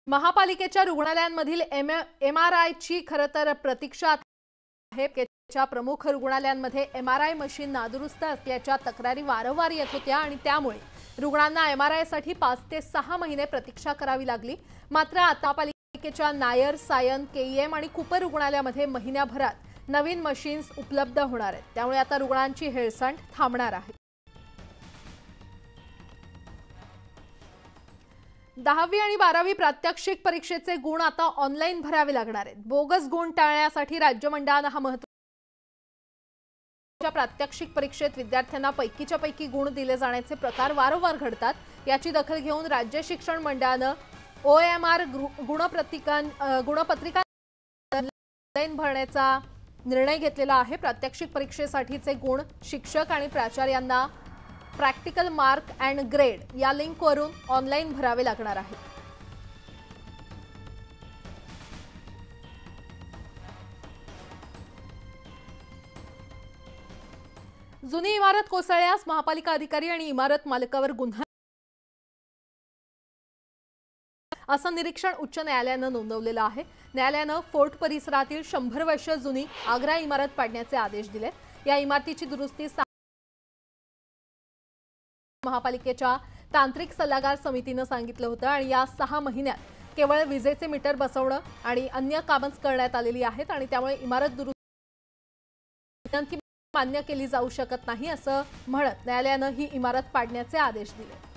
महापालिकेच्या रुग्णालयांमधील एमआरआयची खरं तर प्रतीक्षा आहे। पालिकेच्या प्रमुख रुग्णालयांमध्ये एमआरआय मशीन नादुरुस्त असल्याच्या तक्रारी वारंवार येत होत्या आणि त्यामुळे रुग्णांना एमआरआयसाठी 5 ते 6 महिने प्रतीक्षा करावी लागली। मात्र आता पालिकेच्या नायर, सायन, केईएम आणि कूपर रुग्णालयामध्ये महिन्याभरात नवीन मशीन्स उपलब्ध होणार आहेत। त्यामुळे आता रुग्णांची हेळसांड थांबणार आहे। 10वी आणि 12वी प्रात्यक्षिक परीक्षेचे गुण आता ऑनलाईन भरावे लागणार आहेत। बोगस गुण टाळण्यासाठी राज्य मंडळाने हा महत्त्वाचा प्रात्यक्षिक परीक्षेत विद्यार्थ्यांना पैकीच्या पैकी गुण दिले जाण्याचे प्रकार वारंवार घडतात। याची दखल घेऊन राज्य शिक्षण मंडळाने OMR गुणपत्रिका ऑनलाईन भरण्याचा निर्णय घेतलेला आहे। प्रात्यक्षिक परीक्षेसाठीचे गुण शिक्षक आणि प्राचार्यांना प्रॅक्टिकल मार्क अँड ग्रेड या लिंकवरून ऑनलाईन भरावे लागणार आहे। जुनी इमारत कोसळल्यास महापालिका अधिकारी आणि इमारत मालकावर गुन्हा असं निरीक्षण उच्च न्यायालयाने नोंदवलेलं आहे। न्यायालयाने फोर्ट परिसरातील 100 वर्ष जुनी आग्रा इमारत पाडण्याचे आदेश दिले। या इमारतीची दुरुस्ती महापालिकेच्या तांत्रिक सल्लागार समितीने सांगितलं होतं आणि या 6 महिन्यात केवळ विजेचे मीटर बसवणं आणि अन्य कामच करण्यात आलेली आहेत आणि त्यामुळे इमारत दुरुस्ती मान्य केली जाऊ शकत नाही असं म्हणत न्यायालयाने ही इमारत पाडण्याचे आदेश दिले।